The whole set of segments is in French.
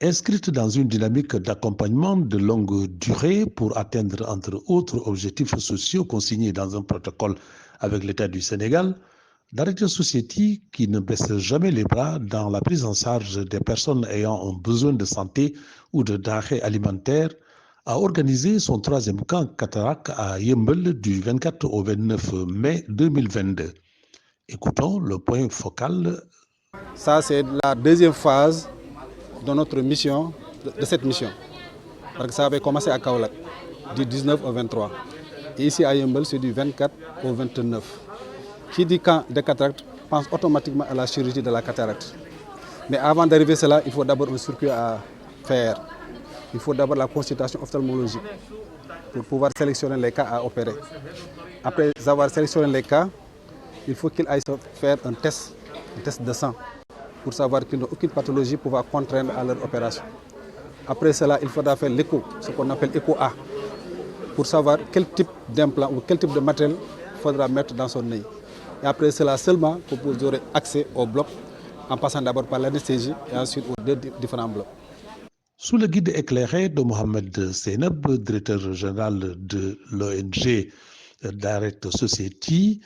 Inscrite dans une dynamique d'accompagnement de longue durée pour atteindre, entre autres objectifs sociaux consignés dans un protocole avec l'État du Sénégal, Director Society, qui ne baisse jamais les bras dans la prise en charge des personnes ayant un besoin de santé ou de denrées alimentaires, a organisé son troisième camp cataracte à Yeumbeul du 24 au 29 mai 2022. Écoutons le point focal. Ça, c'est la deuxième phase de notre mission, de cette mission. Parce que ça avait commencé à Kaolack, du 19 au 23. Et ici à Yeumbeul, c'est du 24 au 29. Qui dit camp de cataracte pense automatiquement à la chirurgie de la cataracte. Mais avant d'arriver à cela, il faut d'abord un circuit à faire. Il faut d'abord la consultation ophtalmologique pour pouvoir sélectionner les cas à opérer. Après avoir sélectionné les cas, il faut qu'ils aillent faire un test de sang, pour savoir qu'ils n'ont aucune pathologie pouvant contraindre à leur opération. Après cela, il faudra faire l'écho, ce qu'on appelle écho A, pour savoir quel type d'implant ou quel type de matériel il faudra mettre dans son nez. Et après cela seulement, vous aurez accès au bloc, en passant d'abord par l'anesthésie et ensuite aux deux différents blocs. Sous le guide éclairé de Mohamed Seynab, directeur général de l'ONG Direct Society,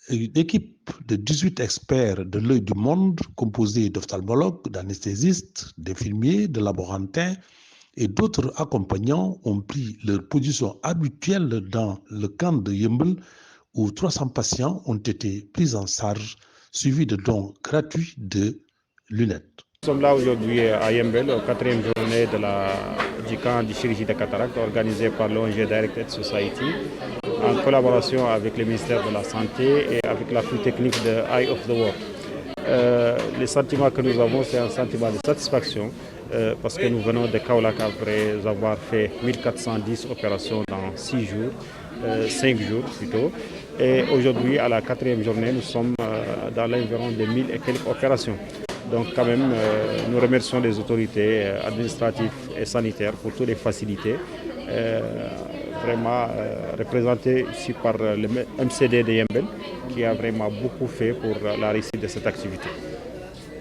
une équipe de 18 experts de l'œil du monde, composée d'ophtalmologues, d'anesthésistes, d'infirmiers, de laborantins et d'autres accompagnants, ont pris leur position habituelle dans le camp de Yeumbeul, où 300 patients ont été pris en charge, suivis de dons gratuits de lunettes. Nous sommes là aujourd'hui à Yeumbeul, au 4e journée du camp de chirurgie de cataracte organisé par l'ONG Direct Society, en collaboration avec le ministère de la Santé et avec l'appui technique de Eye of the World. Le sentiment que nous avons, c'est un sentiment de satisfaction parce que nous venons de Kaolack après avoir fait 1410 opérations dans 6 jours, 5 jours plutôt. Et aujourd'hui, à la 4e journée, nous sommes dans l'environ de 1000 et quelques opérations. Donc quand même, nous remercions les autorités administratives et sanitaires pour toutes les facilités, vraiment représentées ici par le MCD de Yeumbeul, qui a vraiment beaucoup fait pour la réussite de cette activité.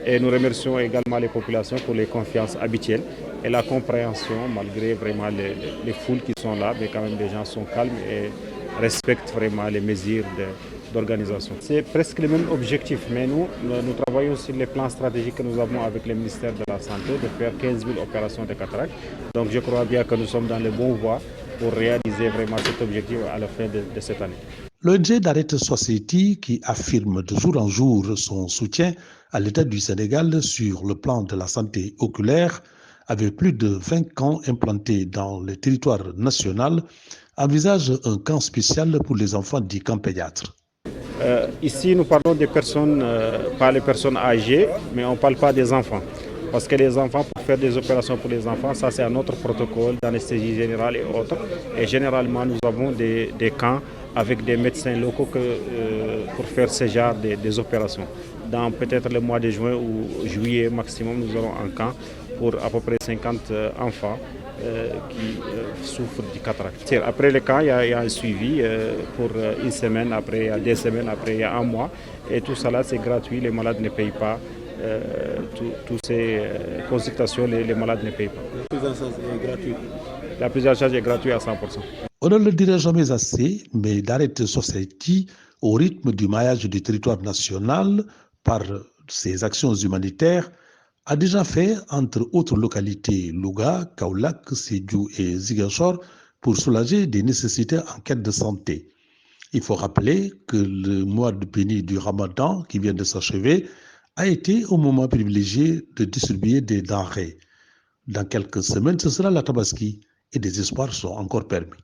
Et nous remercions également les populations pour les confiances habituelles et la compréhension malgré vraiment les foules qui sont là, mais quand même les gens sont calmes et respectent vraiment les mesures d'organisation. C'est presque le même objectif, mais nous travaillons sur les plans stratégiques que nous avons avec le ministère de la Santé de faire 15 000 opérations de cataracte. Donc je crois bien que nous sommes dans les bons voies pour réaliser vraiment cet objectif à la fin de cette année. L'ONG Direct Society, qui affirme de jour en jour son soutien à l'État du Sénégal sur le plan de la santé oculaire, avec plus de 20 camps implantés dans le territoire national, envisage un camp spécial pour les enfants dits camps pédiatres. Ici, nous parlons des personnes, pas les personnes âgées, mais on ne parle pas des enfants. Parce que les enfants, pour faire des opérations pour les enfants, ça c'est un autre protocole d'anesthésie générale et autres. Et généralement, nous avons des camps avec des médecins locaux pour faire ce genre des opérations. Dans peut-être le mois de juin ou juillet maximum, nous aurons un camp pour à peu près 50 enfants qui souffrent du cataracte. Après le camp, il y a un suivi pour une semaine, après il y a 2 semaines, après il y a 1 mois. Et tout ça là, c'est gratuit, les malades ne payent pas. Toutes ces consultations, les malades ne payent pas. La prise en charge est gratuite. La prise en charge est gratuite à 100%. On ne le dira jamais assez, mais Direct Society, au rythme du maillage du territoire national par ses actions humanitaires, a déjà fait, entre autres localités, Louga, Kaolack, Sédhiou et Ziguinchor, pour soulager des nécessités en quête de santé. Il faut rappeler que le mois de béni du Ramadan, qui vient de s'achever, a été au moment privilégié de distribuer des denrées. Dans quelques semaines, ce sera la Tabaski et des espoirs sont encore permis.